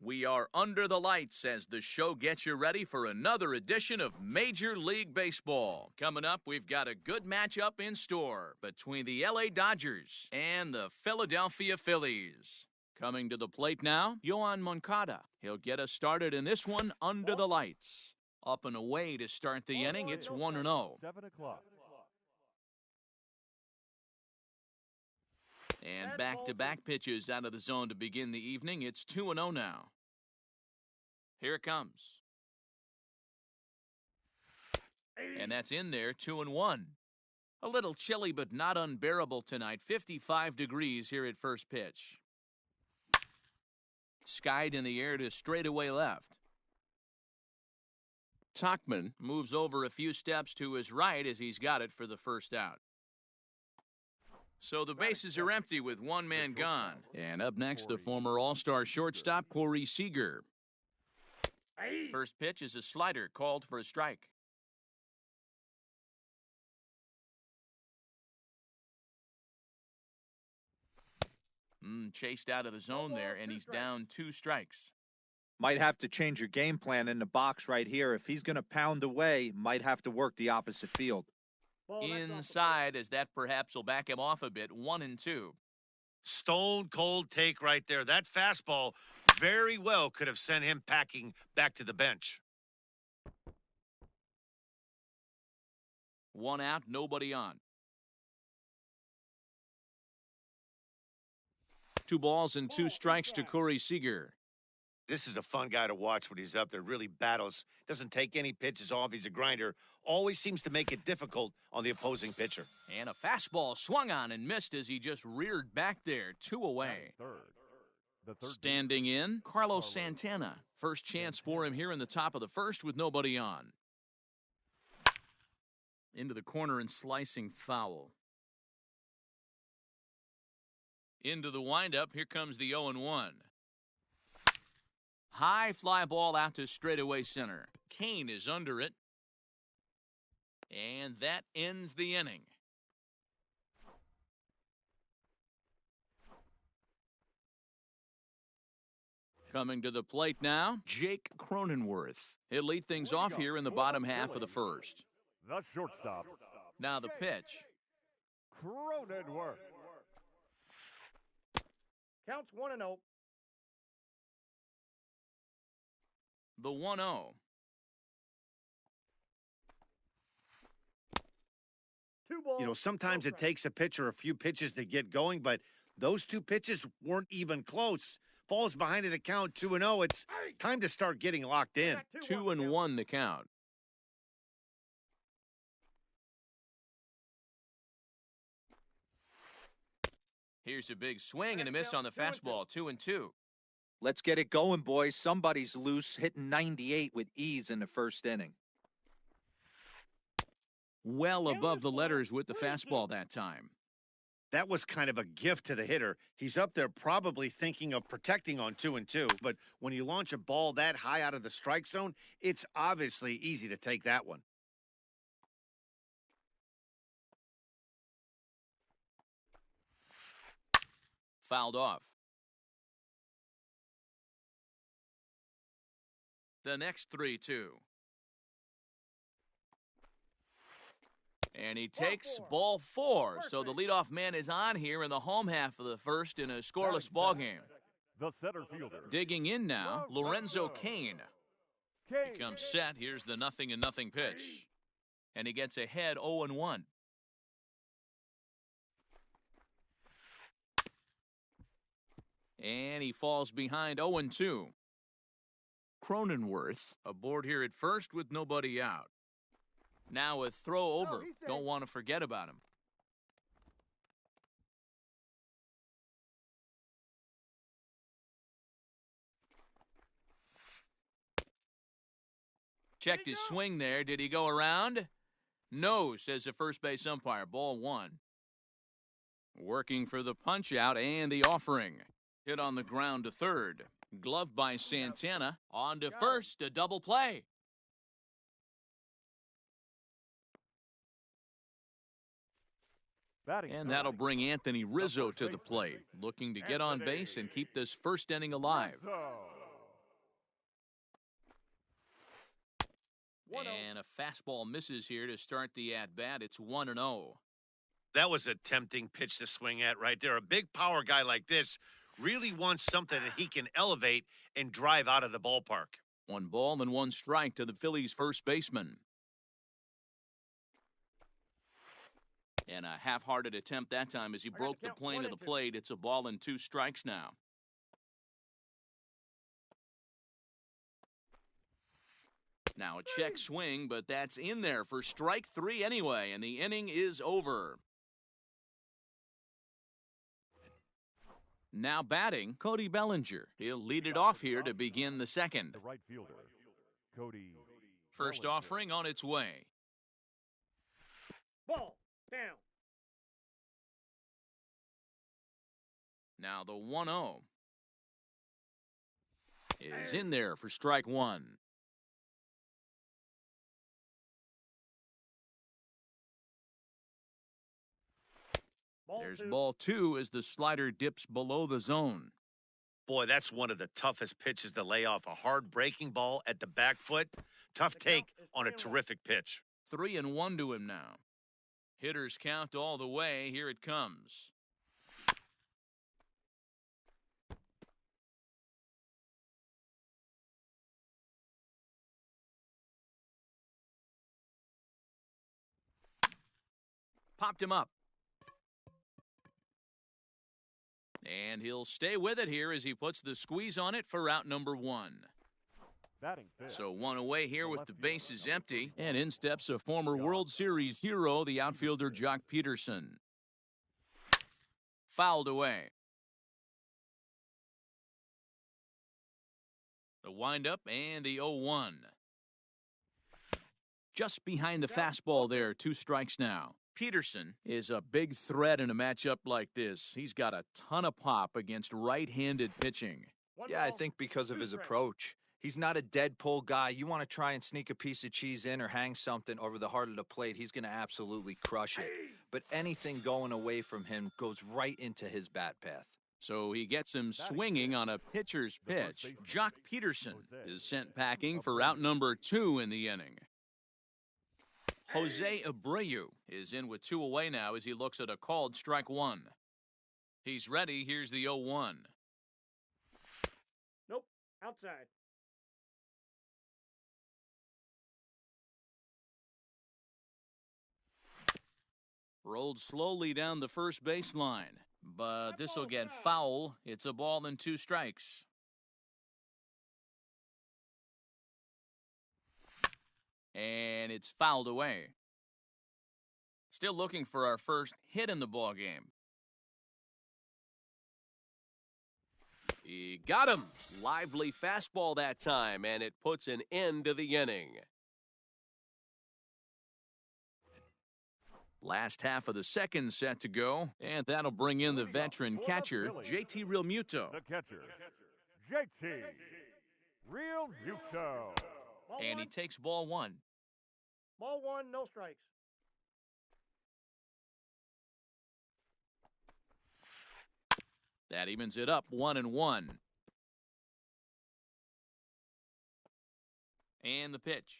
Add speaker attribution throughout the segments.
Speaker 1: We are under the lights as the show gets you ready for another edition of Major League Baseball. Coming up, we've got a good matchup in store between the LA Dodgers and the Philadelphia Phillies. Coming to the plate now, Yoan Moncada. He'll get us started in this one under the lights. Up and away to start the inning, it's 1-0.
Speaker 2: 7 o'clock.
Speaker 1: And back-to-back pitches out of the zone to begin the evening. It's 2-0 now. Here it comes. And that's in there, 2-1. A little chilly but not unbearable tonight. 55 degrees here at first pitch. Skied in the air to straightaway left. Tachman moves over a few steps to his right as he's got it for the first out. So the bases are empty with one man gone. And up next, the former All-Star shortstop, Corey Seager. First pitch is a slider called for a strike. Chased out of the zone there, and he's down 2 strikes.
Speaker 3: Might have to change your game plan in the box right here. If he's going to pound away, might have to work the opposite field.
Speaker 1: Inside, as that perhaps will back him off a bit, 1-2.
Speaker 4: Stone cold take right there. That fastball very well could have sent him packing back to the bench.
Speaker 1: 1 out, nobody on. 2 balls and 2 strikes to Corey Seager.
Speaker 4: This is a fun guy to watch when he's up there. Really battles. Doesn't take any pitches off. He's a grinder. Always seems to make it difficult on the opposing pitcher.
Speaker 1: And a fastball swung on and missed as he just reared back there. 2 away. Standing in, Carlos Santana. First chance for him here in the top of the first with nobody on. Into the corner and slicing foul. Into the windup. Here comes the 0-1. High fly ball out to straightaway center. Kane is under it. And that ends the inning. Coming to the plate now, Jake Cronenworth. He'll lead things off here in the bottom half of the first.
Speaker 2: The shortstop.
Speaker 1: Now the pitch.
Speaker 2: Cronenworth.
Speaker 5: Counts 1-0.
Speaker 1: The 1-0.
Speaker 4: You know, sometimes it takes a pitcher a few pitches to get going, but those 2 pitches weren't even close. Falls behind in the count 2-0. It's time to start getting locked in.
Speaker 1: 2-1 the count. Here's a big swing and a miss on the fastball. 2-2.
Speaker 3: Let's get it going, boys. Somebody's loose, hitting 98 with ease in the first inning.
Speaker 1: Well above the letters with the fastball that time.
Speaker 4: That was kind of a gift to the hitter. He's up there probably thinking of protecting on 2-2, but when you launch a ball that high out of the strike zone, it's obviously easy to take that one.
Speaker 1: Fouled off. The next 3-2. And he takes ball 4. So the leadoff man is on here in the home half of the first in a scoreless ball game.
Speaker 2: The center fielder.
Speaker 1: Digging in now, Lorenzo Cain. He comes set. Here's the 0-0 pitch. And he gets ahead 0-1. And he falls behind 0-2. Cronenworth aboard here at first with nobody out. Now a throw over. Don't want to forget about him. Checked his swing there. Did he go around? No, says the first base umpire. Ball 1. Working for the punch out and the offering. Hit on the ground to third. Glove by Santana. On to first, a double play. And that'll bring Anthony Rizzo to the plate, looking to get on base and keep this first inning alive. And a fastball misses here to start the at-bat. It's 1-0.
Speaker 4: That was a tempting pitch to swing at right there. A big power guy like this really wants something that he can elevate and drive out of the ballpark.
Speaker 1: 1 ball and 1 strike to the Phillies' first baseman. And a half-hearted attempt that time as he broke the plane of the plate. It's a ball and 2 strikes now. Now a check swing, but that's in there for strike 3 anyway, and the inning is over. Now batting, Cody Bellinger. He'll lead it off here to begin the second.
Speaker 2: The right fielder, Cody.
Speaker 1: First
Speaker 2: Bellinger.
Speaker 1: offering on its way.
Speaker 5: Ball down.
Speaker 1: Now the 1-0 is in there for strike 1. There's ball 2 as the slider dips below the zone.
Speaker 4: Boy, that's one of the toughest pitches to lay off. A hard breaking ball at the back foot. Tough take on a terrific pitch.
Speaker 1: 3-1 to him now. Hitters count all the way. Here it comes. Popped him up. And he'll stay with it here as he puts the squeeze on it for out number 1.
Speaker 2: Batting fifth.
Speaker 1: So 1 away here with the
Speaker 2: left fielder,
Speaker 1: bases
Speaker 2: number
Speaker 1: empty.
Speaker 2: 3.
Speaker 1: And in steps a former World Series hero, the outfielder Jock Peterson. Fouled away. The windup and the 0-1. Just behind the fastball there, 2 strikes now. Peterson is a big threat in a matchup like this. He's got a ton of pop against right-handed pitching.
Speaker 3: Yeah, I think because of his approach. He's not a dead pull guy. You want to try and sneak a piece of cheese in or hang something over the heart of the plate, he's going to absolutely crush it. But anything going away from him goes right into his bat path.
Speaker 1: So he gets him swinging on a pitcher's pitch. Jock Peterson is sent packing for out number 2 in the inning. Jose Abreu is in with 2 away now as he looks at a called strike 1. He's ready. Here's the 0-1.
Speaker 5: Nope. Outside.
Speaker 1: Rolled slowly down the first baseline, but this will get foul. It's a ball and 2 strikes. And it's fouled away. Still looking for our first hit in the ball game. He got him. Lively fastball that time, and it puts an end to the inning. Last half of the second set to go, and that'll bring in the veteran catcher, JT Realmuto.
Speaker 2: The catcher, JT Real Muto.
Speaker 1: And he takes ball 1.
Speaker 5: Ball 1, no strikes.
Speaker 1: That evens it up 1-1. And the pitch.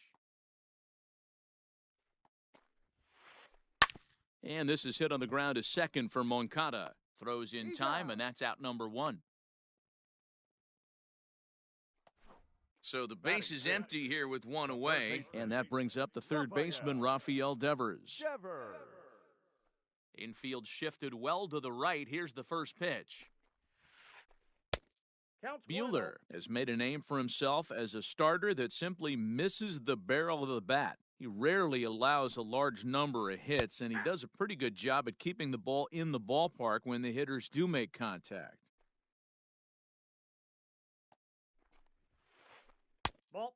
Speaker 1: And this is hit on the ground to second for Moncada. Throws in time, and that's out number 1. So the base is empty here with 1 away, and that brings up the third baseman, Rafael Devers. Infield shifted well to the right. Here's the first pitch. Buehler has made a name for himself as a starter that simply misses the barrel of the bat. He rarely allows a large number of hits, and he does a pretty good job at keeping the ball in the ballpark when the hitters do make contact.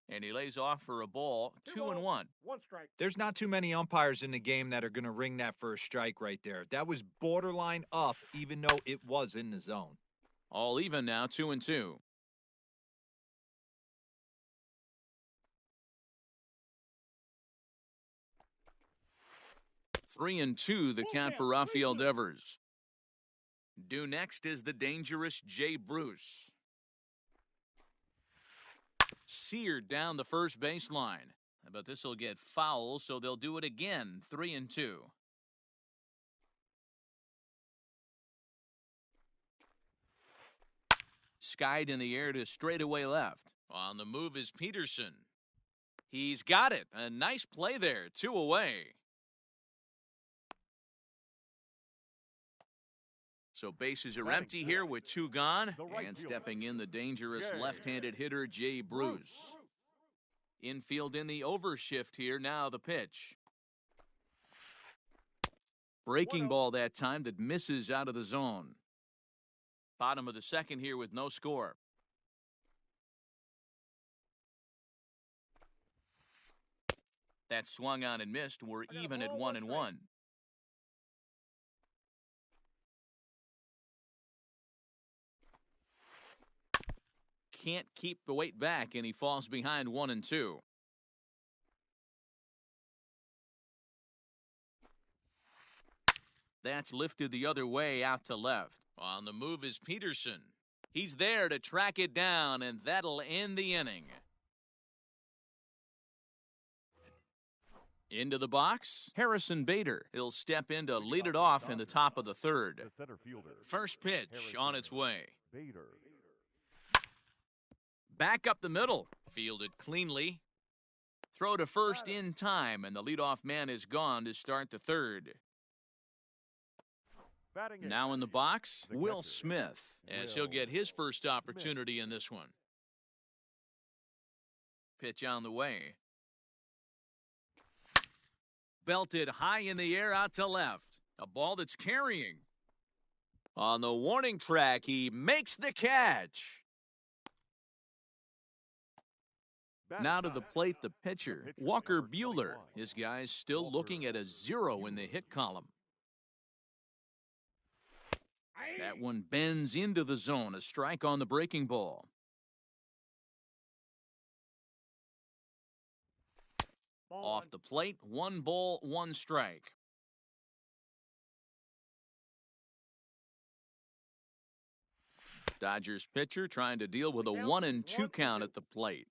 Speaker 1: And he lays off for a ball, 2-1.
Speaker 5: 1 strike.
Speaker 3: There's not too many umpires in the game that are going to ring that for a strike right there. That was borderline up, even though it was in the zone.
Speaker 1: All even now, 2-2. Three and 2, the count for Rafael Devers. Due next is the dangerous Jay Bruce. Seared down the first baseline. but this will get foul, so they'll do it again. 3-2. Skied in the air to straightaway left. On the move is Peterson. He's got it. A nice play there. 2 away. So bases are empty here with 2 gone. And stepping in the dangerous left-handed hitter, Jay Bruce. Infield in the overshift here. Now the pitch. Breaking ball that time that misses out of the zone. Bottom of the second here with no score. That swung on and missed. We're even at 1-1. Can't keep the weight back, and he falls behind 1-2. That's lifted the other way out to left. On the move is Peterson. He's there to track it down, and that'll end the inning. Into the box, Harrison Bader. He'll step in to lead it off in the top of the third.
Speaker 2: The center fielder.
Speaker 1: First pitch on its way.
Speaker 2: Bader.
Speaker 1: Back up the middle. Fielded cleanly. Throw to first in time, and the leadoff man is gone to start the third.
Speaker 2: Batting
Speaker 1: Now in the box,
Speaker 2: The
Speaker 1: Will
Speaker 2: catcher.
Speaker 1: Smith, as he'll get his first opportunity in this one. Pitch on the way. Belted high in the air out to left. A ball that's carrying. On the warning track, he makes the catch.
Speaker 2: Batting
Speaker 1: Now to the
Speaker 2: side.
Speaker 1: plate, the pitcher, Walker Buehler. His guys still looking at a 0 in the hit column. That one bends into the zone. A strike on the breaking ball. Off the plate, 1 ball, 1 strike. Dodgers pitcher trying to deal with a 1-2 count at the plate.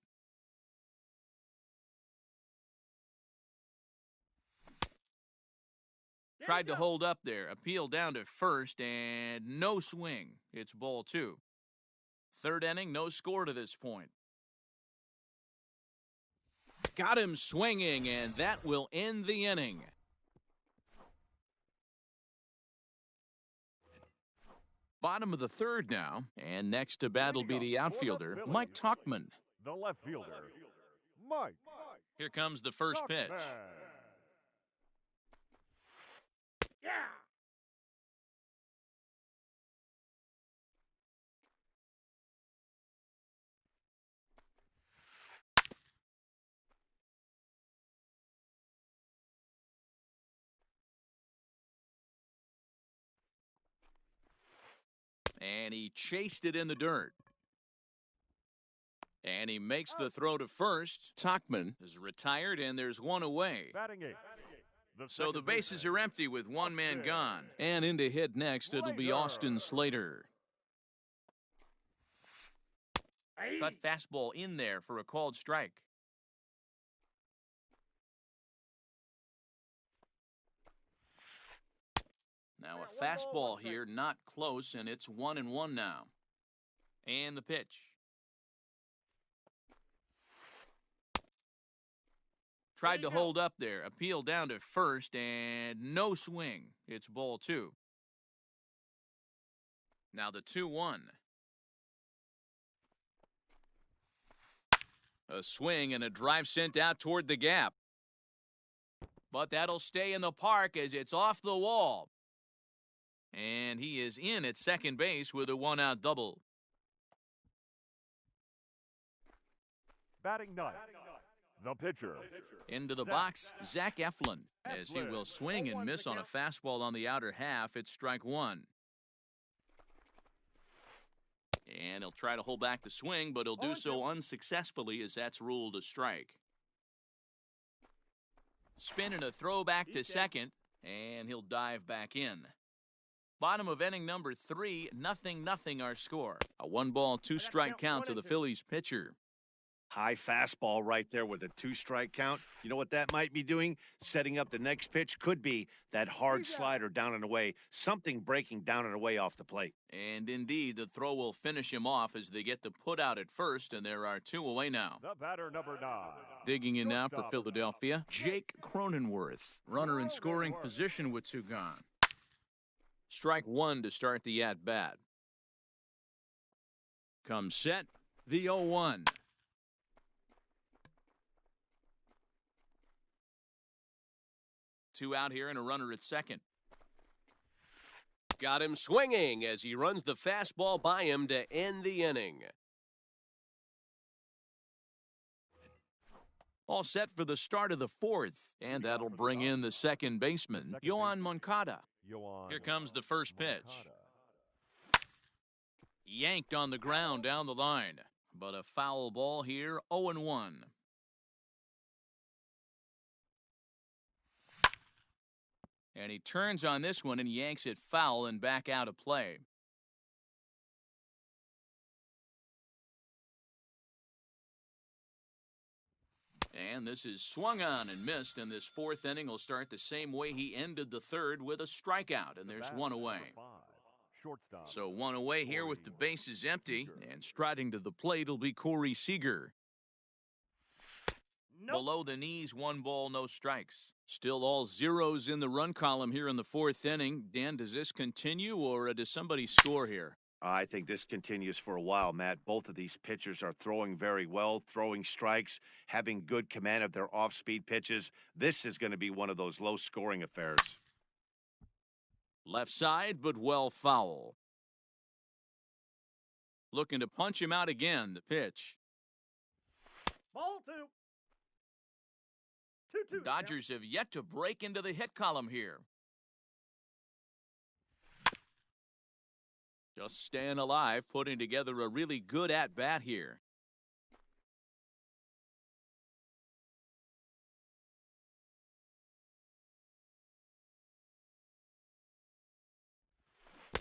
Speaker 1: Tried to hold up there. Appeal down to first, and no swing. It's ball 2. Third inning, no score to this point. Got him swinging, and that will end the inning. Bottom of the third now, and next to bat will be the outfielder, Mike Tuchman.
Speaker 2: The left fielder. Mike.
Speaker 1: Here comes the first pitch.
Speaker 2: Tuchman.
Speaker 5: Yeah.
Speaker 1: And he chased it in the dirt. And he makes the throw to first. Tuchman is retired, and there's 1 away.
Speaker 2: Batting 8.
Speaker 1: So the
Speaker 2: second
Speaker 1: bases
Speaker 2: baseman.
Speaker 1: are empty with 1 man gone. And in to hit next, it'll be Austin Slater. Cut fastball in there for a called strike. Now a fastball here, not close, and it's 1-1 now. And the pitch. Tried to hold up there. Appeal down to first, and no swing. It's ball 2. Now the 2-1. A swing and a drive sent out toward the gap. But that'll stay in the park as it's off the wall. And he is in at second base with a 1-out double.
Speaker 2: Batting 9. The pitcher.
Speaker 1: Into the box, Zach Eflin, as he will swing and miss on a fastball on the outer half. It's strike 1. And he'll try to hold back the swing, but he'll do so unsuccessfully as that's ruled a strike. Spin and a throw back to second, and he'll dive back in. Bottom of inning number 3, 0-0 our score. A 1-ball, 2-strike count to the Phillies pitcher.
Speaker 4: High fastball right there with a 2-strike count. You know what that might be doing? Setting up the next pitch could be that hard slider down and away, something breaking down and away off the plate.
Speaker 1: And indeed, the throw will finish him off as they get the put out at first, and there are 2 away now.
Speaker 2: The batter, number 9.
Speaker 1: Digging in now for Philadelphia, Jake Cronenworth. Runner in scoring position with 2 gone. Strike 1 to start the at-bat. Comes set, the 0-1. Two out here and a runner at second.
Speaker 6: Got him swinging as he runs the fastball by him to end the inning.
Speaker 1: All set for the start of the 4th, and that'll bring in the second baseman, Yoan Moncada. Here comes the first pitch. Yanked on the ground down the line, but a foul ball here, 0-1. And he turns on this one and yanks it foul and back out of play. And this is swung on and missed, and this 4th inning will start the same way he ended the 3rd with a strikeout, and there's 1 away. So 1 away here with the bases empty, and striding to the plate will be Corey Seager. Below the knees, 1 ball, no strikes. Still all zeros in the run column here in the 4th inning. Dan, does this continue, or does somebody score here?
Speaker 4: I think this continues for a while, Matt. Both of these pitchers are throwing very well, throwing strikes, having good command of their off-speed pitches. This is going to be one of those low-scoring affairs.
Speaker 1: Left side, but well foul. Looking to punch him out again, the pitch.
Speaker 5: Ball 2. 2-2.
Speaker 1: Dodgers have yet to break into the hit column here. Just staying alive, putting together a really good at-bat here.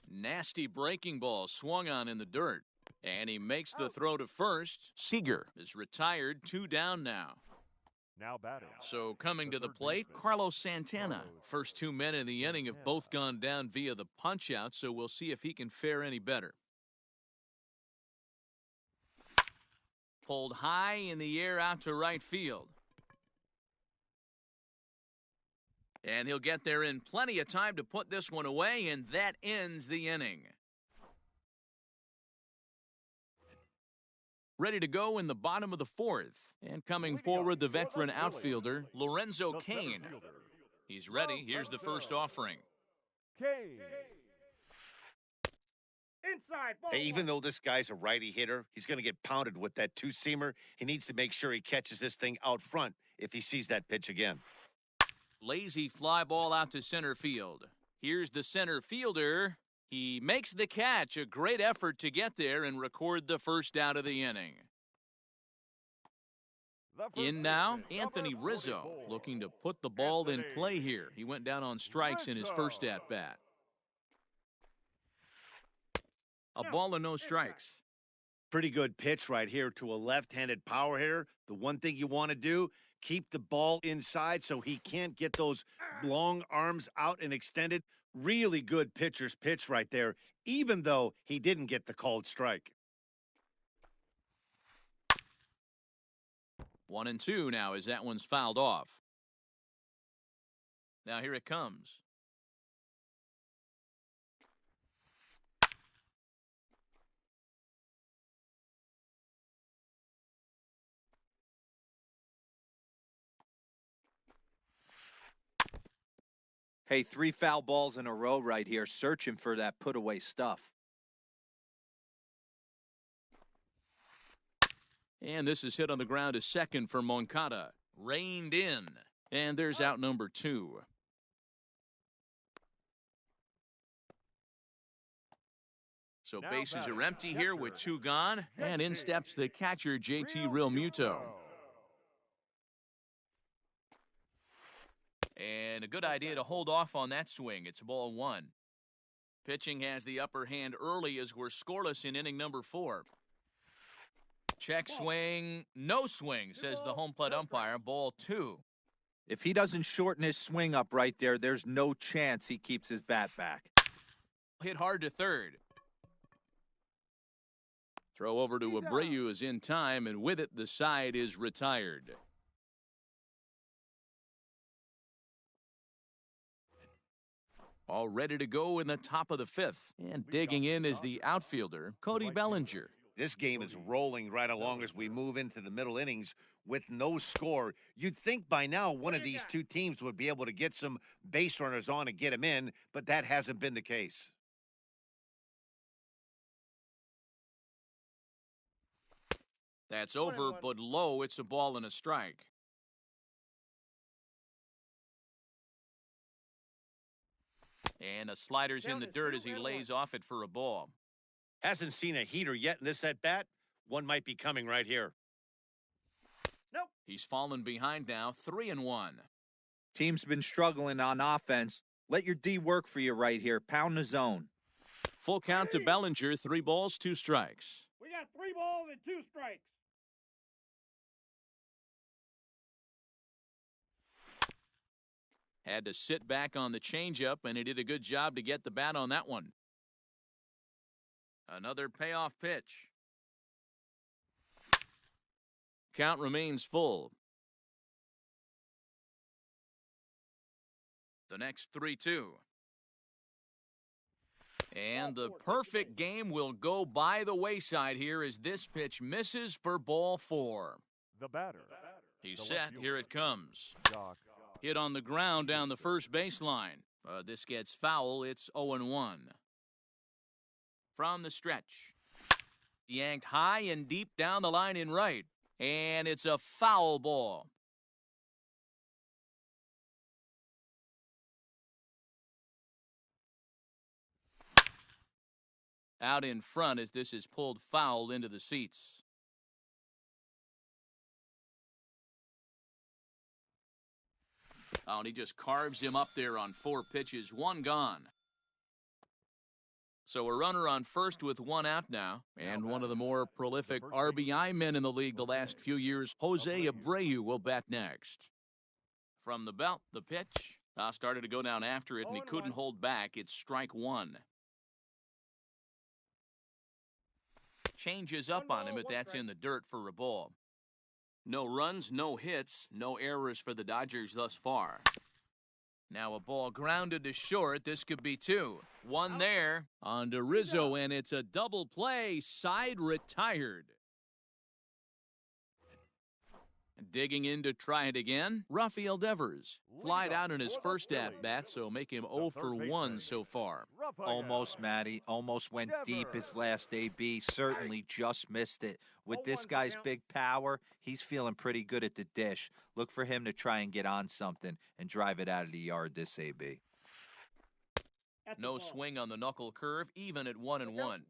Speaker 1: Nasty breaking ball swung on in the dirt. And he makes the throw to first. Seager is retired, 2 down now.
Speaker 2: Now batting.
Speaker 1: So coming to the plate, Carlos Santana. First 2 men in the inning have both gone down via the punch-out, so we'll see if he can fare any better. Pulled high in the air out to right field. And he'll get there in plenty of time to put this one away, and that ends the inning. Ready to go in the bottom of the 4th. And coming forward, the veteran outfielder, Lorenzo Cain. He's ready. Here's the first offering.
Speaker 2: Kane.
Speaker 5: Inside. Ball
Speaker 4: Hey, even
Speaker 5: 1.
Speaker 4: though this guy's a righty hitter, he's going to get pounded with that 2-seamer. He needs to make sure he catches this thing out front if he sees that pitch again.
Speaker 1: Lazy fly ball out to center field. Here's the center fielder. He makes the catch. A great effort to get there and record the first out of the inning. In now, Anthony Rizzo looking to put the ball in play here. He went down on strikes in his first at-bat. A ball and no strikes.
Speaker 4: Pretty good pitch right here to a left-handed power hitter. The one thing you want to do, keep the ball inside so he can't get those long arms out and extended. Really good pitcher's pitch right there, even though he didn't get the called strike.
Speaker 1: 1-2 now as that one's fouled off. Now here it comes.
Speaker 3: Hey, 3 foul balls in a row right here, searching for that put-away stuff.
Speaker 1: And this is hit on the ground to second for Moncada. Reined in. And there's out number 2. So bases are empty here with 2 gone. And in steps the catcher, JT Realmuto. And a good idea to hold off on that swing. It's ball 1. Pitching has the upper hand early as we're scoreless in inning number 4. Check swing, no swing, says the home plate umpire. Ball 2.
Speaker 3: If he doesn't shorten his swing up right there, there's no chance he keeps his bat back.
Speaker 1: Hit hard to third. Throw over to Abreu is in time, and with it, the side is retired. All ready to go in the top of the 5th. And digging in is the outfielder, Cody Bellinger.
Speaker 4: This game is rolling right along as we move into the middle innings with no score. You'd think by now one of these two teams would be able to get some base runners on and get them in, but that hasn't been the case.
Speaker 1: That's over, but low. It's a ball and a strike. And a slider's in the dirt as he lays off it for a ball.
Speaker 4: Hasn't seen a heater yet in this at-bat. One might be coming right here.
Speaker 5: Nope.
Speaker 1: He's fallen behind now, 3-1.
Speaker 3: Team's been struggling on offense. Let your D work for you right here. Pound the zone.
Speaker 1: Full count to Bellinger, 3 balls, 2 strikes.
Speaker 5: We got 3 balls and 2 strikes.
Speaker 1: Had to sit back on the changeup, and he did a good job to get the bat on that one. Another payoff pitch. Count remains full. The next 3-2. And the perfect game will go by the wayside here as this pitch misses for ball 4.
Speaker 2: The batter.
Speaker 1: He's
Speaker 2: the
Speaker 1: set.
Speaker 2: left
Speaker 1: Here
Speaker 2: fielder,
Speaker 1: it comes.
Speaker 2: Jock.
Speaker 1: Hit on the ground down the first baseline. This gets foul. It's 0-1. From the stretch. Yanked high and deep down the line in right. And it's a foul ball. Out in front as this is pulled foul into the seats. Oh, and he just carves him up there on 4 pitches. 1 gone. So a runner on first with 1 out now. And one of the more prolific RBI men in the league the last few years, Jose Abreu, will bat next. From the belt, the pitch. Started to go down after it, and he couldn't hold back. It's strike 1. Changes up on him, but that's in the dirt for a ball. No runs, no hits, no errors for the Dodgers thus far. Now a ball grounded to short. This could be 2. 1 there on to Rizzo, and it's a double play. Side retired. Digging in to try it again, Rafael Devers. Flied out in his first at-bat, so make him 0 for 1 so far.
Speaker 3: Almost, Matty. Almost went deep his last AB. Certainly just missed it. With this guy's big power, he's feeling pretty good at the dish. Look for him to try and get on something and drive it out of the yard this AB.
Speaker 1: No swing on the knuckle curve, even at 1-1.
Speaker 5: 1-1.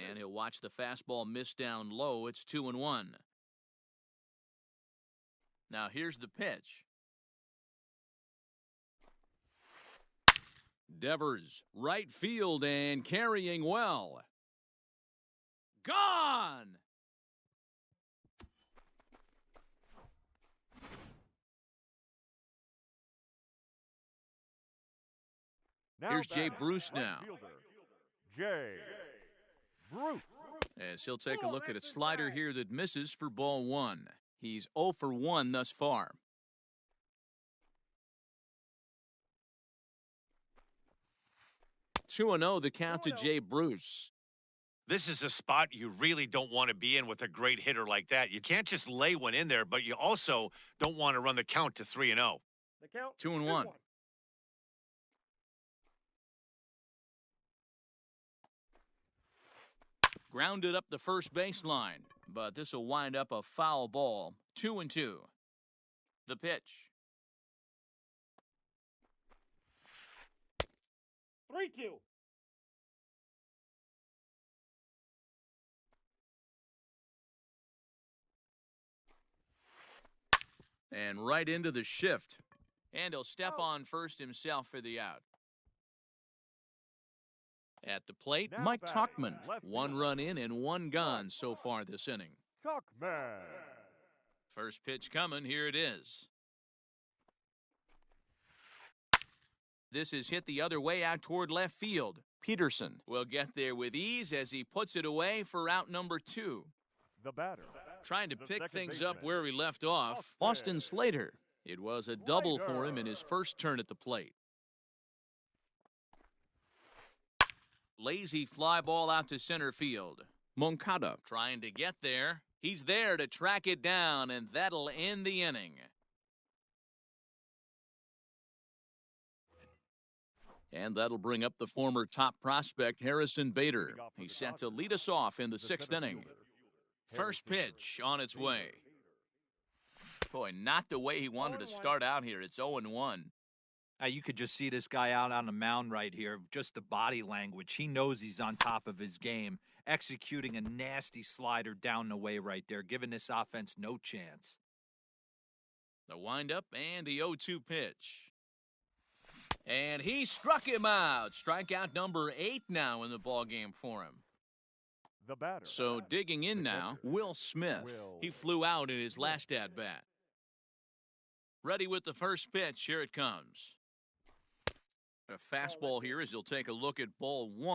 Speaker 1: And he'll watch the fastball miss down low. It's 2-1. Now here's the pitch. Devers, right field and carrying well. Gone! Here's Jay Bruce now.
Speaker 2: Jay Bruce.
Speaker 1: As he'll take a look at a slider here that misses for ball 1. He's 0 for 1 thus far. Two 2-0 the count to Jay Bruce.
Speaker 4: This is a spot you really don't want to be in with a great hitter like that. You can't just lay one in there, but you also don't want to run the count to 3-0.
Speaker 5: The count
Speaker 1: 2-1. Grounded up the first baseline, but this will wind up a foul ball. 2-2. The pitch.
Speaker 5: 3-2.
Speaker 1: And right into the shift. And he'll step on first himself for the out. At the plate,
Speaker 2: Now
Speaker 1: Mike
Speaker 2: batting,
Speaker 1: Talkman.
Speaker 2: left
Speaker 1: One
Speaker 2: field.
Speaker 1: run in and one gone so far this inning.
Speaker 2: Tuckman.
Speaker 1: First pitch coming. Here it is. This is hit the other way out toward left field. Peterson will get there with ease as he puts it away for out number 2.
Speaker 2: The batter.
Speaker 1: Trying to
Speaker 2: The
Speaker 1: pick
Speaker 2: second
Speaker 1: things up
Speaker 2: baseman.
Speaker 1: where he left off, Austin Slater. It was a double for him in his first turn at the plate. Lazy fly ball out to center field. Moncada trying to get there. He's there to track it down, and that'll end the inning. And that'll bring up the former top prospect, Harrison Bader. He's set to lead us off in the 6th inning. First pitch on its way. Boy, not the way he wanted to start out here. It's 0-1.
Speaker 3: You could just see this guy out on the mound right here. Just the body language. He knows he's on top of his game. Executing a nasty slider down the way right there, giving this offense no chance.
Speaker 1: The windup and the 0-2 pitch. And he struck him out. Strikeout number 8 now in the ballgame for him.
Speaker 2: The batter.
Speaker 1: So digging in now, Will Smith. He flew out in his last at-bat. Ready with the first pitch. Here it comes. A fastball here as he'll take a look at ball 1.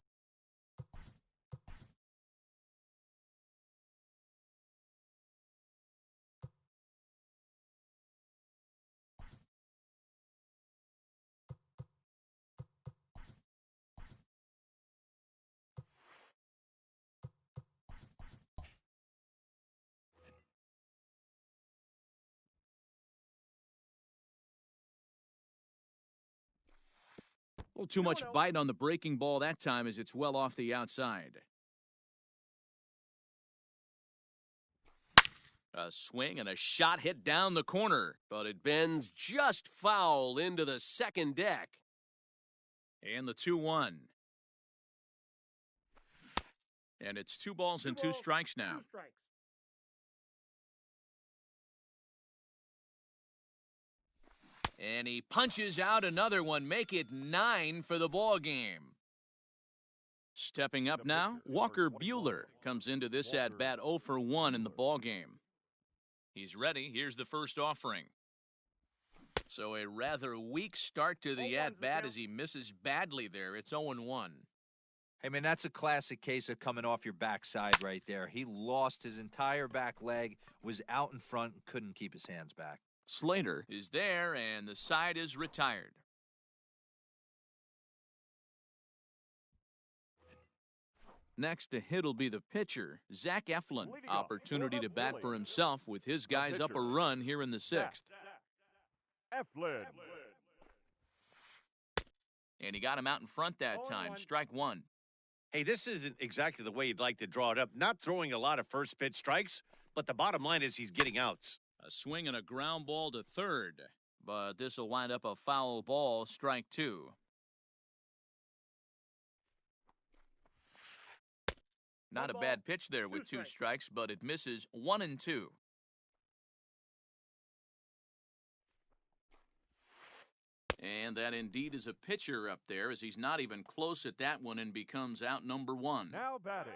Speaker 1: A little too much bite on the breaking ball that time as it's well off the outside. A swing and a shot hit down the corner,
Speaker 6: But it bends just foul into the second deck.
Speaker 1: and the 2-1. And it's 2 balls and 2 strikes now.
Speaker 5: 2 strikes.
Speaker 1: And he punches out another one, make it 9 for the ball game. Stepping up now, Walker Buehler comes into this at-bat 0 for 1 in the ball game. He's ready. Here's the first offering. So a rather weak start to the at-bat as he misses badly there. It's 0-1.
Speaker 3: Hey, man, that's a classic case of coming off your backside right there. He lost his entire back leg, was out in front, and couldn't keep his hands back.
Speaker 1: Slater is there, and the side is retired. Next to hit will be the pitcher, Zach Eflin. Opportunity to bat for himself with his guys up a run here in the 6th.
Speaker 2: Eflin.
Speaker 1: And he got him out in front that time. Strike 1.
Speaker 4: Hey, this isn't exactly the way you'd like to draw it up. Not throwing a lot of first pitch strikes, but the bottom line is he's getting outs.
Speaker 1: A swing and a ground ball to third. But this will wind up a foul ball, strike 2. Not a bad pitch there with 2 strikes, but it misses 1 and 2. And that indeed is a pitcher up there as he's not even close at that one and becomes out number 1.
Speaker 2: Now batting.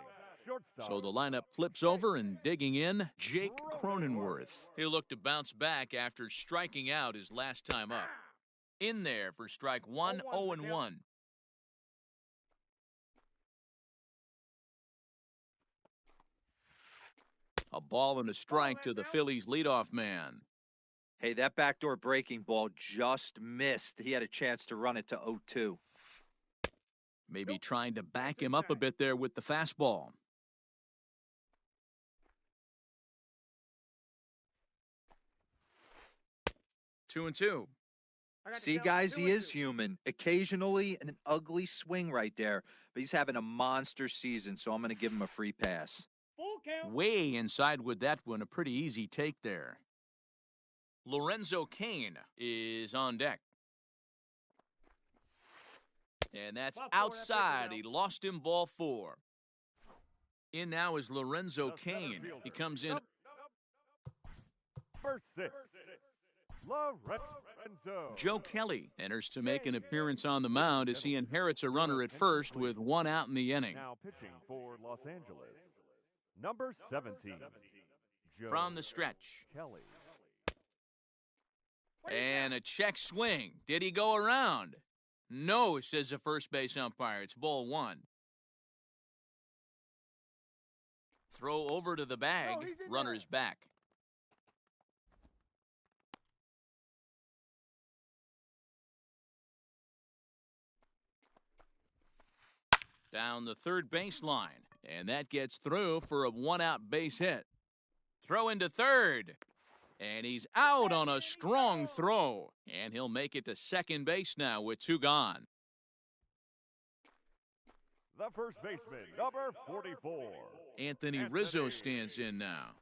Speaker 2: Shortstop.
Speaker 1: So the lineup flips over and digging in, Jake Cronenworth. He'll look to bounce back after striking out his last time up. In there for strike 1, 0-1. A ball and a strike to the Phillies leadoff man.
Speaker 3: Hey, that backdoor breaking ball just missed. He had a chance to run it to 0-2.
Speaker 1: Maybe trying to back him up a bit there with the fastball. Two and 2.
Speaker 3: See, guys, he is human. Occasionally an ugly swing right there, but he's having a monster season, so I'm going to give him a free pass.
Speaker 5: Full count.
Speaker 1: Way inside with that one, a pretty easy take there. Lorenzo Cain is on deck. And that's outside. He lost him ball 4. In now is Lorenzo Cain. He comes in.
Speaker 2: First 6. Lorenzo.
Speaker 1: Joe Kelly enters to make an appearance on the mound as he inherits a runner at first with one out in the inning.
Speaker 2: Now pitching for Los Angeles. Number 17. Joe
Speaker 1: From the stretch.
Speaker 2: Kelly.
Speaker 1: And a check swing. Did he go around? No, says the first base umpire. It's ball one. Throw over to the bag. Runner's back. Down the third baseline. And that gets through for a one-out base hit. Throw into third. And he's out on a strong throw. And he'll make it to second base now with two gone.
Speaker 2: The first baseman, number 44.
Speaker 1: Anthony Rizzo stands in now.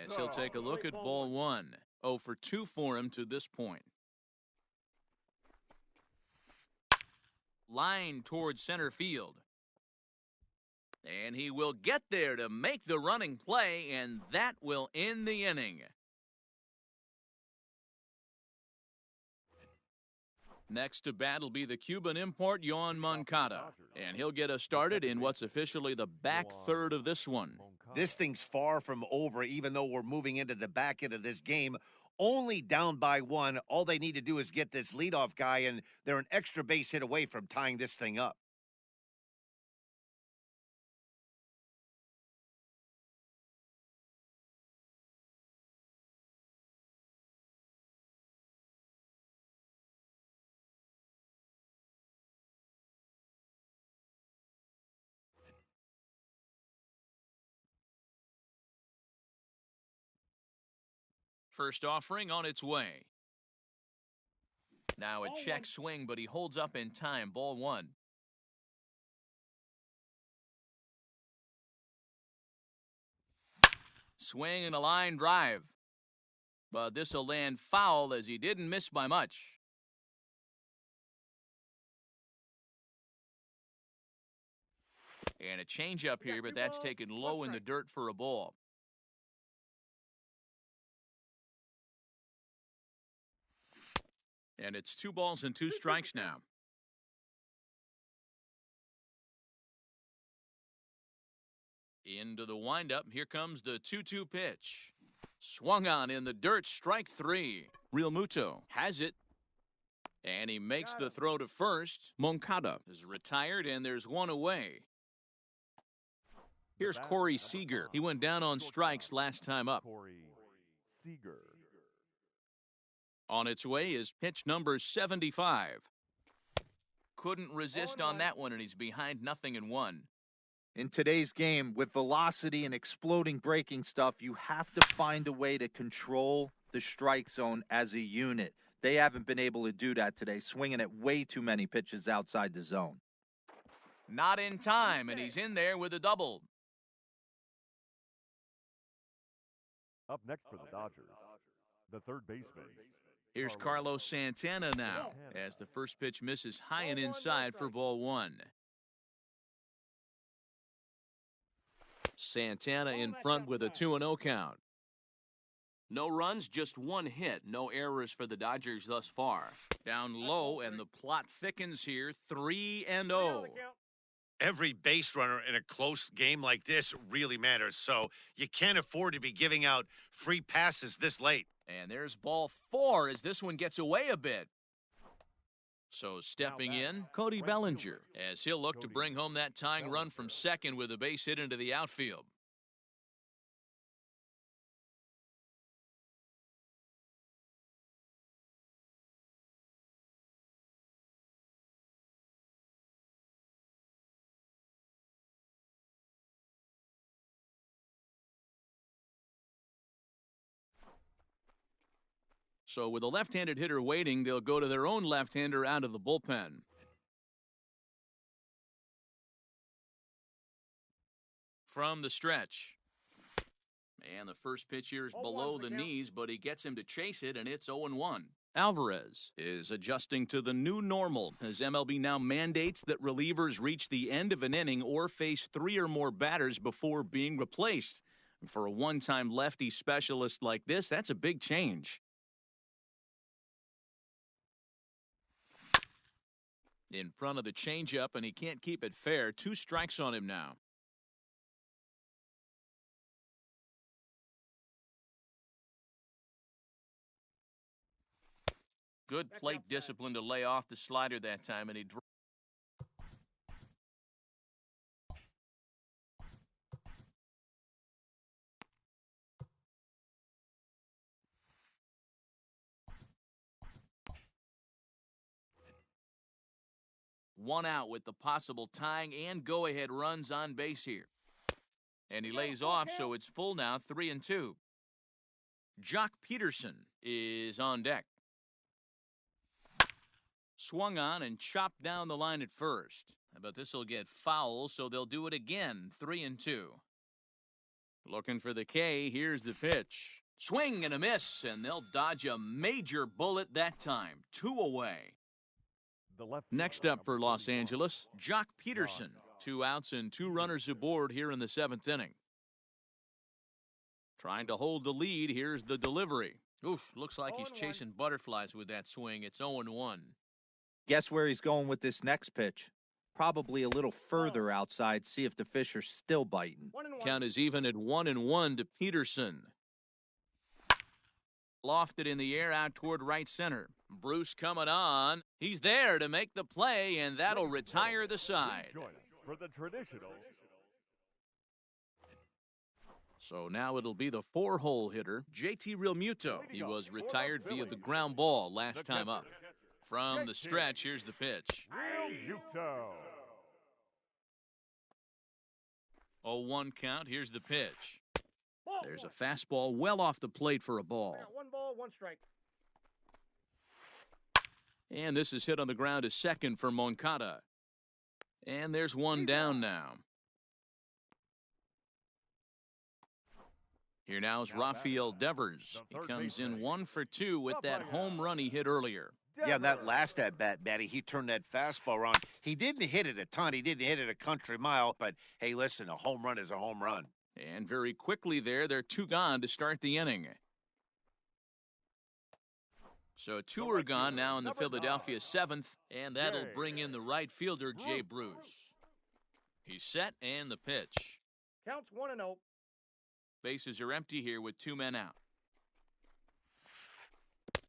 Speaker 1: As he'll take a look at ball one. 0 for 2 for him to this point. Line towards center field. And he will get there to make the running play, and that will end the inning. Next to bat will be the Cuban import, Yoan Moncada. And he'll get us started in what's officially the back third of this one.
Speaker 4: This thing's far from over, even though we're moving into the back end of this game. Only down by one. All they need to do is get this leadoff guy, and they're an extra base hit away from tying this thing up.
Speaker 1: First offering on its way. Now a check swing, but he holds up in time. Ball one. Swing and a line drive. But this will land foul as he didn't miss by much. And a changeup here, but that's taken low in the dirt for a ball. And it's 2 balls and 2 strikes now. Into the windup. Here comes the 2-2 pitch. Swung on in the dirt. Strike 3. Real Muto has it. And he makes the throw to first. Moncada is retired, and there's one away. Here's Corey Seager. He went down on strikes last time up.
Speaker 2: Corey Seager.
Speaker 1: On its way is pitch number 75. Couldn't resist on that one, and he's behind 0-1.
Speaker 3: In today's game, with velocity and exploding breaking stuff, you have to find a way to control the strike zone as a unit. They haven't been able to do that today, swinging at way too many pitches outside the zone.
Speaker 1: Not in time, and he's in there with a double.
Speaker 2: Up next for the Dodgers, the third baseman.
Speaker 1: Here's Carlos Santana now, as the first pitch misses high and inside for ball one. Santana in front with a 2-0 count. No runs, just one hit. No errors for the Dodgers thus far. Down low, and the plot thickens here. 3-0.
Speaker 4: Every base runner in a close game like this really matters, so you can't afford to be giving out free passes this late.
Speaker 1: And there's ball 4 as this one gets away a bit. So stepping in, Cody Bellinger, as he'll look to bring home that tying run from second with a base hit into the outfield. So with a left-handed hitter waiting, they'll go to their own left-hander out of the bullpen. From the stretch. And the first pitch here is below the knees, but he gets him to chase it, and it's 0-1. Alvarez is adjusting to the new normal as MLB now mandates that relievers reach the end of an inning or face 3 or more batters before being replaced. For a one-time lefty specialist like this, that's a big change. In front of the changeup, and he can't keep it fair. 2 strikes on him now. Good plate discipline to lay off the slider that time, and he one out with the possible tying and go-ahead runs on base here. And he lays off, so it's full now, 3-2. Jock Peterson is on deck. Swung on and chopped down the line at first. But this will get foul, so they'll do it again, 3-2. Looking for the K, here's the pitch. Swing and a miss, and they'll dodge a major bullet that time. 2 away. Next up for Los Angeles, Jock Peterson. 2 outs and 2 runners aboard here in the 7th inning. Trying to hold the lead, here's the delivery. Oof, looks like he's chasing butterflies with that swing. It's 0-1.
Speaker 3: Guess where he's going with this next pitch? Probably a little further outside, see if the fish are still biting.
Speaker 1: Count is even at 1-1 to Peterson. Lofted in the air out toward right center. Bruce coming on. He's there to make the play, and that'll retire the side.
Speaker 2: Join us for the traditional.
Speaker 1: So now it'll be the 4-hole hitter, JT Realmuto. He was retired via the ground ball last time up. From the stretch, here's the pitch.
Speaker 2: Realmuto.
Speaker 1: 0-1 count, here's the pitch. There's a fastball well off the plate for a ball.
Speaker 5: 1 ball, 1 strike.
Speaker 1: And this is hit on the ground to second for Moncada. And there's 1 down now. Here now is Rafael Devers. He comes in 1 for 2 with that home run he hit earlier.
Speaker 4: Yeah, that last at-bat, Batty, he turned that fastball around. He didn't hit it a ton. He didn't hit it a country mile. But, hey, listen, a home run is a home run.
Speaker 1: And very quickly there, they're 2 gone to start the inning. So 2 are gone now in the Philadelphia 7th, and that'll bring in the right fielder, Jay Bruce. He's set, and the pitch.
Speaker 5: Counts 1-0.
Speaker 1: Bases are empty here with 2 men out.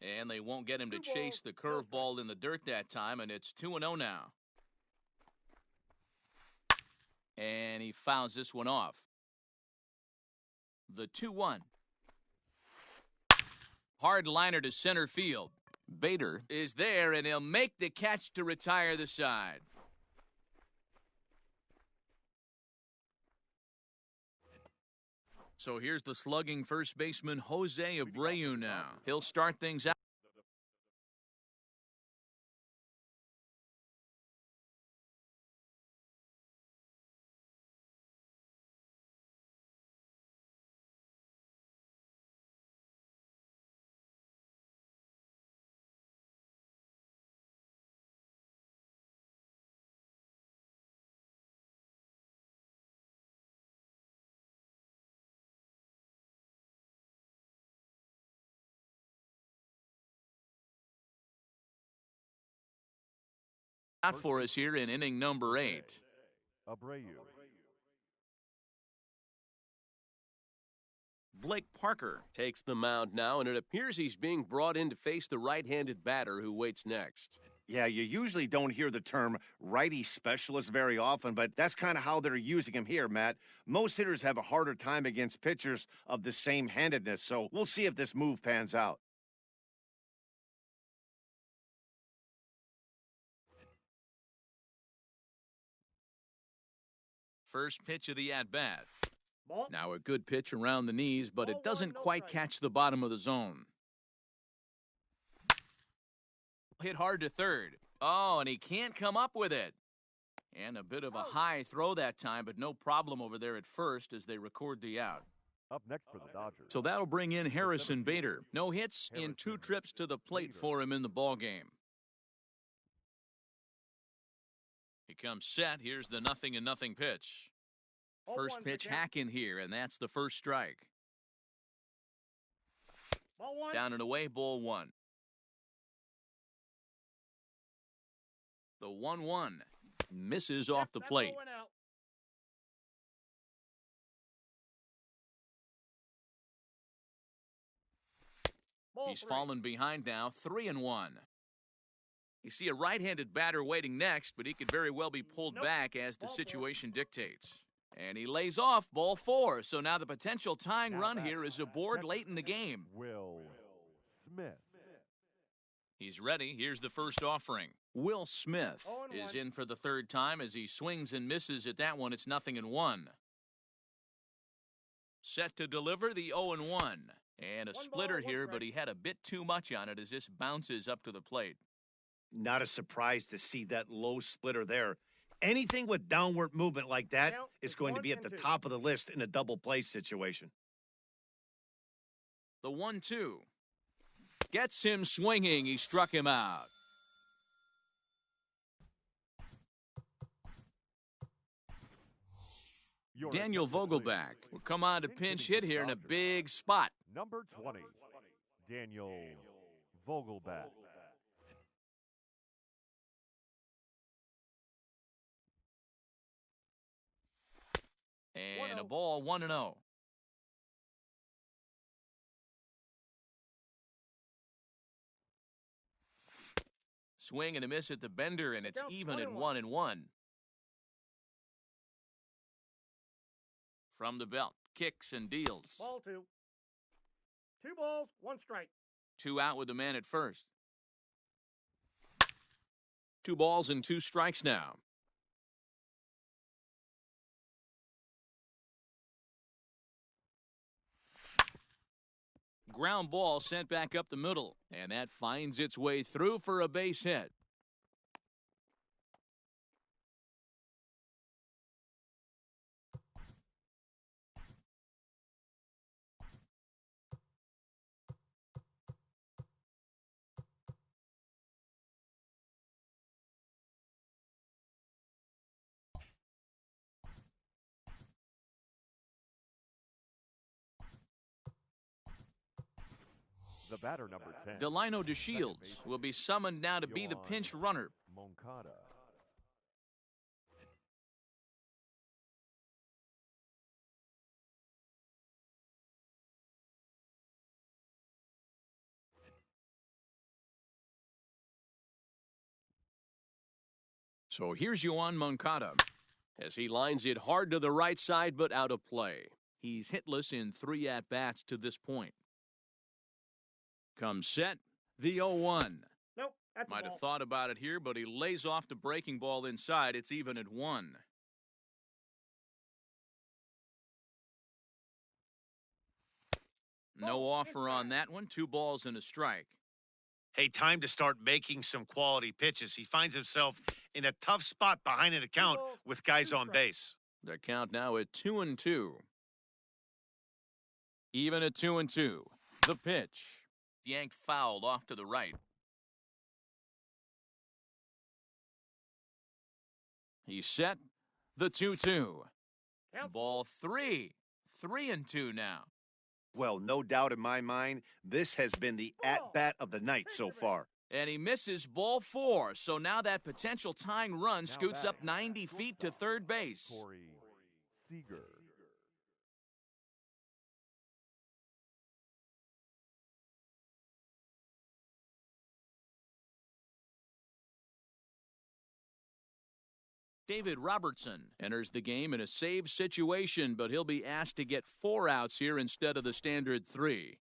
Speaker 1: And they won't get him to chase the curveball in the dirt that time, and it's 2-0 now. And he fouls this one off. The 2-1. Hard liner to center field. Bader is there, and he'll make the catch to retire the side. So here's the slugging first baseman, Jose Abreu now. He'll start things out. Out for us here in inning number 8.
Speaker 2: Abreu.
Speaker 6: Blake Parker takes the mound now, and it appears he's being brought in to face the right-handed batter who waits next.
Speaker 4: Yeah, you usually don't hear the term righty specialist very often, but that's kind of how they're using him here, Matt. Most hitters have a harder time against pitchers of the same handedness, so we'll see if this move pans out.
Speaker 1: First pitch of the at-bat.
Speaker 5: Ball.
Speaker 1: Now a good pitch around the knees, but it doesn't quite catch the bottom of the zone. Hit hard to third. Oh, and he can't come up with it. And a bit of a high throw that time, but no problem over there at first as they record the out.
Speaker 2: Up next for the Dodgers.
Speaker 1: So that'll bring in Harrison Bader. No hits in 2 trips to the plate for him in the ballgame. He comes set. Here's the 0-0 pitch. First pitch hack in here, and that's the first strike.
Speaker 5: Ball 1.
Speaker 1: Down and away, ball 1. The The 1-1 misses off the
Speaker 5: That's
Speaker 1: plate.
Speaker 5: going out. Ball
Speaker 1: He's
Speaker 5: 3.
Speaker 1: fallen behind now, 3-1. You see a right-handed batter waiting next, but he could very well be pulled
Speaker 5: Nope.
Speaker 1: back as the
Speaker 5: Ball 4.
Speaker 1: situation dictates. And he lays off ball 4, so now the potential tying
Speaker 2: Now
Speaker 1: run
Speaker 2: batting,
Speaker 1: here is aboard
Speaker 2: catcher,
Speaker 1: late in the game.
Speaker 2: Will Smith.
Speaker 1: He's ready. Here's the first offering. Will Smith
Speaker 5: 0-1.
Speaker 1: is in for the third time as he swings and misses at that one. It's 0-1. Set to deliver the 0-1. And a
Speaker 5: One
Speaker 1: splitter
Speaker 5: ball, one
Speaker 1: here,
Speaker 5: strike.
Speaker 1: but he had a bit too much on it as this bounces up to the plate.
Speaker 4: Not a surprise to see that low splitter there. Anything with downward movement like that
Speaker 5: Count
Speaker 4: is
Speaker 5: is
Speaker 4: going to
Speaker 5: 1
Speaker 4: be at
Speaker 5: and
Speaker 4: the
Speaker 5: 2.
Speaker 4: top of the list in a double play situation.
Speaker 1: The 1-2. Gets him swinging. He struck him out.
Speaker 2: Your
Speaker 1: Daniel
Speaker 2: attention, please.
Speaker 1: Vogelback will come on to
Speaker 2: Pinch
Speaker 1: pinch
Speaker 2: hitting
Speaker 1: hit here in a
Speaker 2: Dodgers.
Speaker 1: big spot.
Speaker 2: Number 20, Daniel Vogelback.
Speaker 1: And a
Speaker 5: 1-0.
Speaker 1: ball 1-0. Swing and a miss at the bender, and it's
Speaker 5: Count
Speaker 1: even at
Speaker 5: 1-1.
Speaker 1: 1-1. From the belt, kicks and deals.
Speaker 5: Ball 2. 2 balls, 1 strike.
Speaker 1: 2 out with the man at first. 2 balls and 2 strikes now. Ground ball sent back up the middle, and that finds its way through for a base hit.
Speaker 2: The batter, number 10,
Speaker 1: Delino DeShields will be summoned now to be the pinch runner.
Speaker 2: Moncada.
Speaker 1: So here's Yoan Moncada as he lines it hard to the right side but out of play. He's hitless in 3 at-bats to this point. Comes set, the 0-1.
Speaker 5: Nope, that's a
Speaker 1: Might
Speaker 5: ball.
Speaker 1: have thought about it here, but he lays off the breaking ball inside. It's even at 1. No
Speaker 5: Ball
Speaker 1: offer on
Speaker 5: inside.
Speaker 1: that one. 2 balls and a strike.
Speaker 4: Hey, time to start making some quality pitches. He finds himself in a tough spot behind an account
Speaker 5: balls,
Speaker 4: with guys
Speaker 5: 2
Speaker 4: on
Speaker 5: strikes.
Speaker 4: base.
Speaker 1: The count now at 2-2. Even at 2-2. The pitch. Yanked fouled off to the right. He's set. The 2-2.
Speaker 5: Count.
Speaker 1: Ball 3. 3-2 now.
Speaker 4: Well, no doubt in my mind, this has been the at-bat of the night so far.
Speaker 1: And he misses ball 4. So now that potential tying run
Speaker 2: Now
Speaker 1: scoots up
Speaker 2: batting,
Speaker 1: 90 feet to
Speaker 2: shortstop,
Speaker 1: third base.
Speaker 2: Corey Seager.
Speaker 1: David Robertson enters the game in a save situation, but he'll be asked to get 4 outs here instead of the standard 3.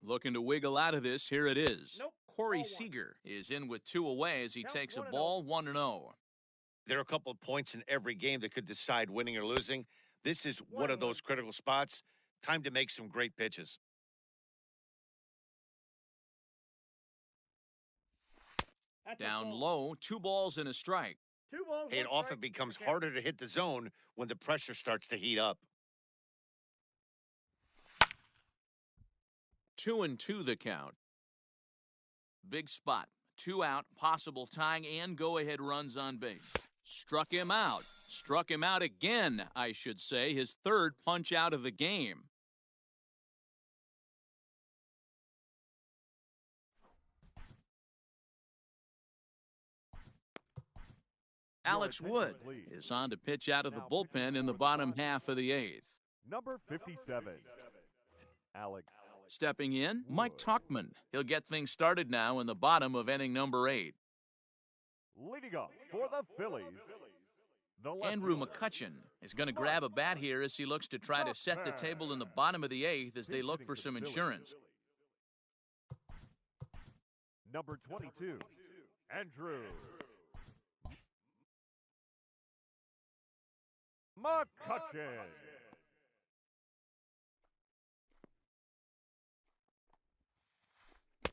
Speaker 1: Looking to wiggle out of this, here it is.
Speaker 5: Nope.
Speaker 1: Corey
Speaker 5: Ball 1.
Speaker 1: Seager is in with 2 away as he
Speaker 5: Count
Speaker 1: takes a
Speaker 5: 1-0.
Speaker 1: ball 1-0.
Speaker 4: There are a couple of points in every game that could decide winning or losing. This is one of
Speaker 5: 1-1.
Speaker 4: those critical spots. Time to make some great pitches.
Speaker 5: That's a
Speaker 1: Down
Speaker 5: ball.
Speaker 1: low, 2 balls and a strike.
Speaker 5: 2 balls,
Speaker 4: Hey, it
Speaker 5: 1
Speaker 4: often
Speaker 5: strike.
Speaker 4: becomes
Speaker 5: Count.
Speaker 4: harder to hit the zone when the pressure starts to heat up.
Speaker 1: 2-2 the count. Big spot. 2 out, possible tying and go-ahead runs on base. Struck him out. Struck him out again, I should say, his third punch out of the game. Alex Wood is on to pitch out of the bullpen in the bottom half of the eighth.
Speaker 2: Number 57, Alex.
Speaker 1: Stepping in, Mike Tuchman. He'll get things started now in the bottom of inning number 8.
Speaker 2: Leading up for the Phillies, the left
Speaker 1: Andrew
Speaker 2: fielder,
Speaker 1: McCutcheon is going to grab a bat here as he looks to try to set the table in the bottom of the 8th as they look for some insurance.
Speaker 2: Number 22, Andrew McCutcheon.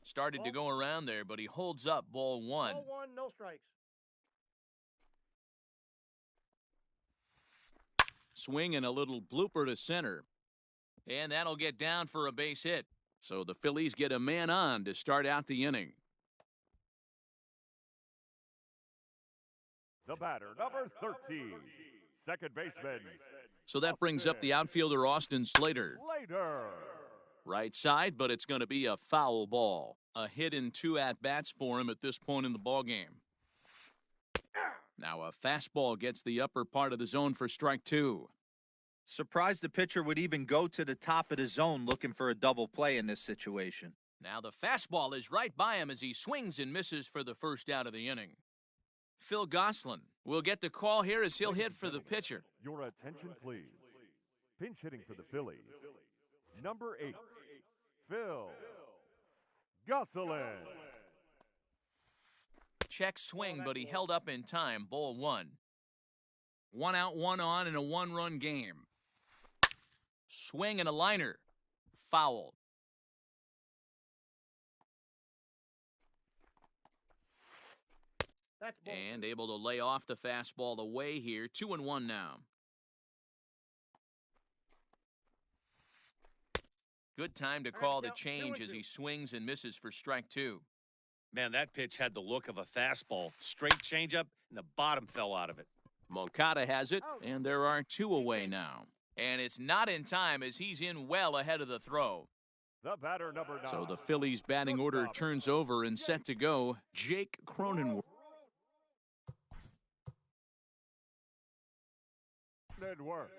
Speaker 1: Started to go around there, but he holds up ball 1.
Speaker 5: Ball 1, no strikes.
Speaker 1: Swing and a little blooper to center. And that'll get down for a base hit. So the Phillies get a man on to start out the inning.
Speaker 2: The batter, number 13, second baseman.
Speaker 1: So that brings up the outfielder Austin Slater.
Speaker 2: Later.
Speaker 1: Right side, but it's going to be a foul ball. A hit in 2 at-bats for him at this point in the ballgame. Now a fastball gets the upper part of the zone for strike 2.
Speaker 3: Surprised the pitcher would even go to the top of the zone looking for a double play in this situation.
Speaker 1: Now the fastball is right by him as he swings and misses for the first out of the inning. Phil Gosselin will get the call here as he'll hit for the pitcher.
Speaker 2: Your attention, please. Pinch hitting for the Phillies, number 8, Phil Gosselin.
Speaker 1: Check swing, but he held up in time. Ball 1. 1 out, 1 on in a 1-run game. Swing and a liner. Foul.
Speaker 5: That's ball.
Speaker 1: And able to lay off the fastball away here. 2-1 now. Good time to call the change as he swings and misses for strike 2.
Speaker 4: Man, that pitch had the look of a fastball. Straight changeup, and the bottom fell out of it.
Speaker 1: Moncada has it, and there are 2 away now. And it's not in time as he's in well ahead of the throw.
Speaker 2: The batter, number 9.
Speaker 1: So the Phillies batting order turns over and set to go. Jake Cronenworth.
Speaker 2: Network.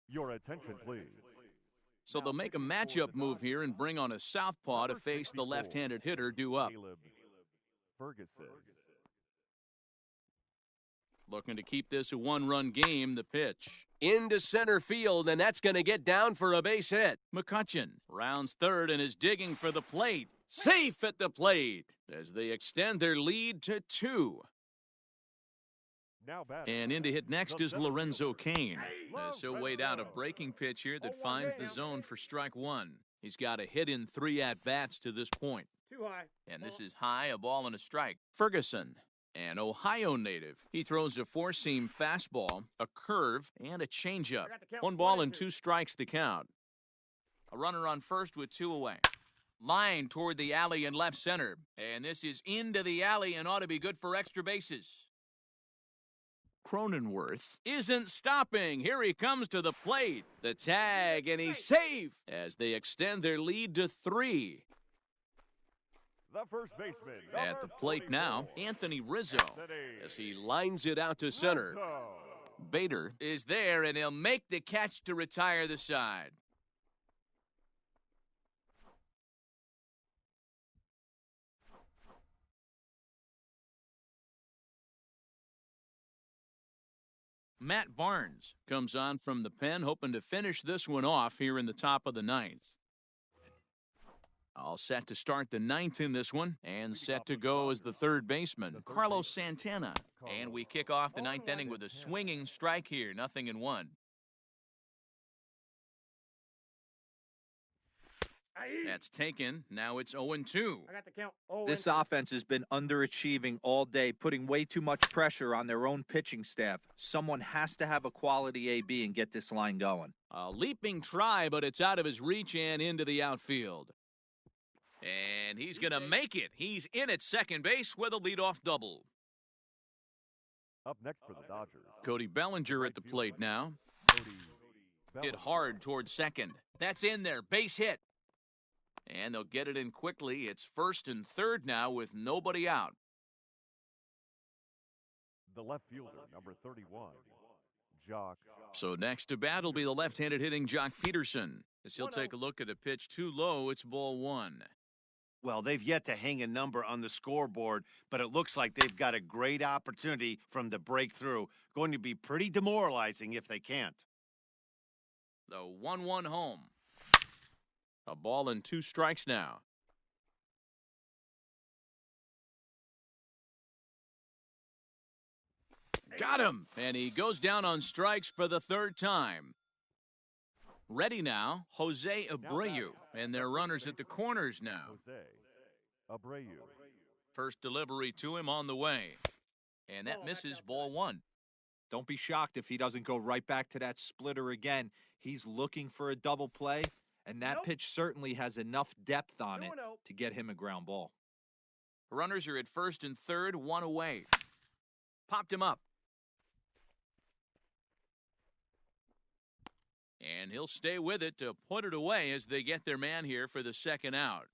Speaker 2: Your attention, please.
Speaker 1: So they'll make a matchup move here and bring on a southpaw to face the left-handed hitter due up.
Speaker 2: Caleb Ferguson.
Speaker 1: Looking to keep this a 1-run game, the pitch.
Speaker 6: Into center field, and that's going to get down for a base hit.
Speaker 1: McCutcheon rounds third and is digging for the plate. Safe at the plate as they extend their lead to 2.
Speaker 2: Now batting.
Speaker 1: And in to hit next is Lorenzo Cain. As he'll wait out a breaking pitch here that finds the zone for strike 1. He's got a hit in 3 at-bats to this point.
Speaker 5: Too high.
Speaker 1: And this is high, a ball and a strike. Ferguson, an Ohio native. He throws a 4-seam fastball, a curve, and a changeup. 1 ball and 2 strikes to count. A runner on first with 2 away. Line toward the alley in left center. And this is into the alley and ought to be good for extra bases. Cronenworth isn't stopping. Here he comes to the plate. The tag, and he's safe as they extend their lead to 3.
Speaker 2: The first baseman.
Speaker 1: At the plate now, Anthony Rizzo
Speaker 6: As he lines it out to center.
Speaker 1: Bader is there, and he'll make the catch to retire the side. Matt Barnes comes on from the pen, hoping to finish this one off here in the top of the 9th. All set to start the 9th in this one, and set to go as the third baseman, Carlos Santana. And we kick off the 9th inning with a swinging strike here, 0-1. That's taken. Now it's 0-2.
Speaker 5: I got the count. Oh,
Speaker 3: This offense has been underachieving all day, putting way too much pressure on their own pitching staff. Someone has to have a quality AB and get this line going.
Speaker 1: A leaping try, but it's out of his reach and into the outfield. And he's going to make it. He's in at second base with a leadoff double.
Speaker 2: Up next for the Dodgers,
Speaker 1: Cody Bellinger at the plate now.
Speaker 2: Cody
Speaker 1: Hit
Speaker 2: Bellinger.
Speaker 1: hard towards second. That's in there. Base hit. And they'll get it in quickly. It's first and third now with nobody out.
Speaker 2: The left fielder, number 31, Jock.
Speaker 1: So next to bat will be the left-handed hitting Jock Peterson. As he'll take a look at a pitch too low, it's ball one.
Speaker 4: Well, they've yet to hang a number on the scoreboard, but it looks like they've got a great opportunity from the breakthrough. Going to be pretty demoralizing if they can't.
Speaker 1: The 1-1 home. A ball and 2 strikes now. Got him! And he goes down on strikes for the third time. Ready now, Jose Abreu. And their runners at the corners now.
Speaker 2: Jose Abreu.
Speaker 1: First delivery to him on the way. And that misses ball one.
Speaker 3: Don't be shocked if he doesn't go right back to that splitter again. He's looking for a double play, and that pitch certainly has enough depth on it to get him a ground ball.
Speaker 1: Runners are at first and third, 1 away. Popped him up. And he'll stay with it to put it away as they get their man here for the second out.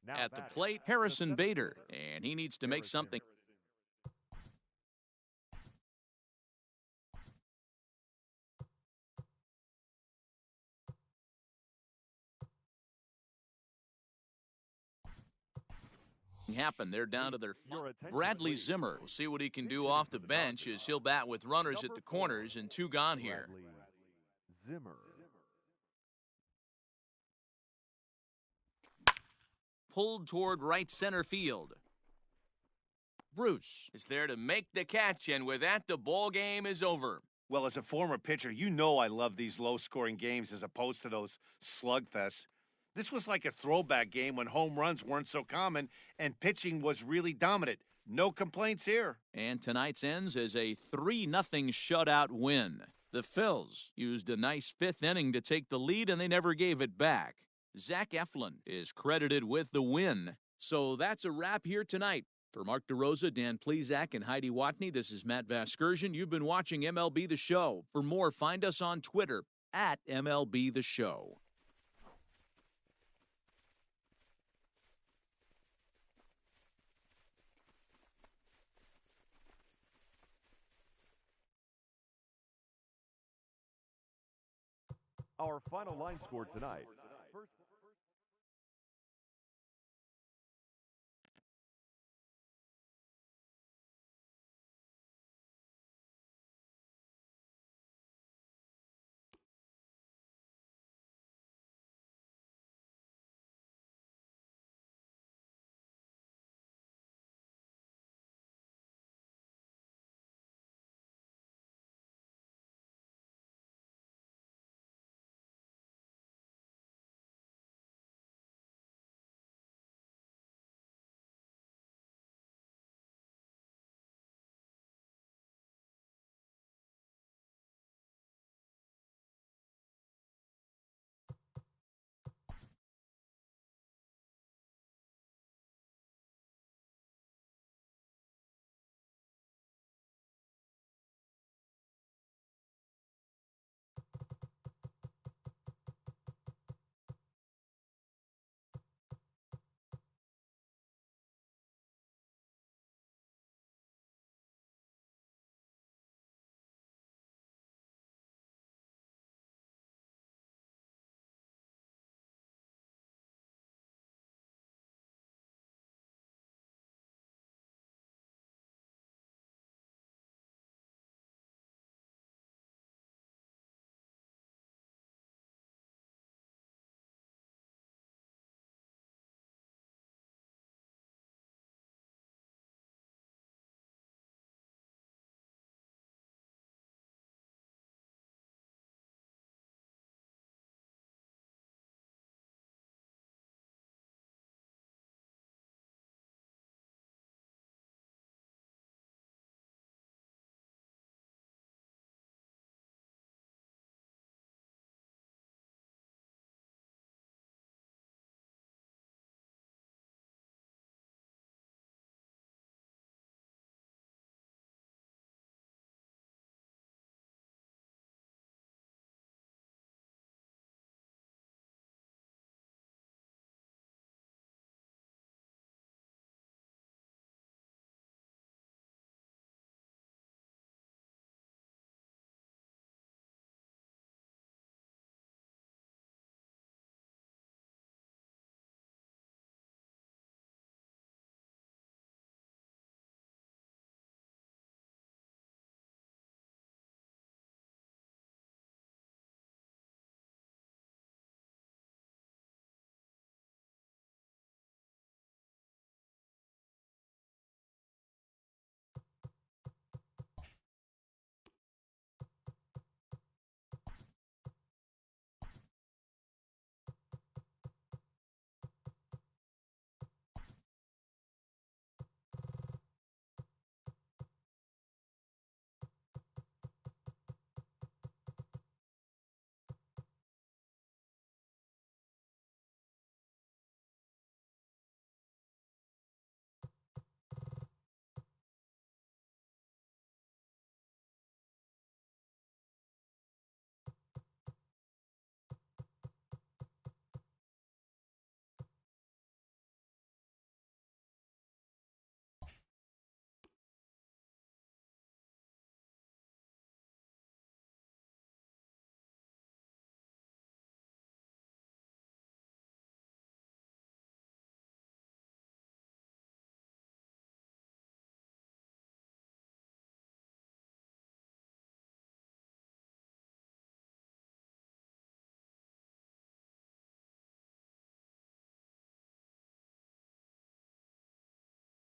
Speaker 2: Now
Speaker 1: At the
Speaker 2: batting,
Speaker 1: plate, Harrison Bader, and he needs to make something. Happen. They're down to their Bradley Zimmer. We'll see what he can do off the bench as he'll bat with runners at the corners and 2 gone here.
Speaker 2: Bradley Zimmer.
Speaker 1: Pulled toward right center field. Bruce is there to make the catch, and with that, the ball game is over.
Speaker 4: Well, as a former pitcher, you know I love these low-scoring games as opposed to those slugfests. This was like a throwback game when home runs weren't so common and pitching was really dominant. No complaints here.
Speaker 1: And tonight's ends as a 3-0 shutout win. The Phils used a nice 5th inning to take the lead, and they never gave it back. Zach Eflin is credited with the win. So that's a wrap here tonight. For Mark DeRosa, Dan Plezak, and Heidi Watney, this is Matt Vasgersian. You've been watching MLB The Show. For more, find us on Twitter at MLB The Show.
Speaker 2: Our final line score tonight. First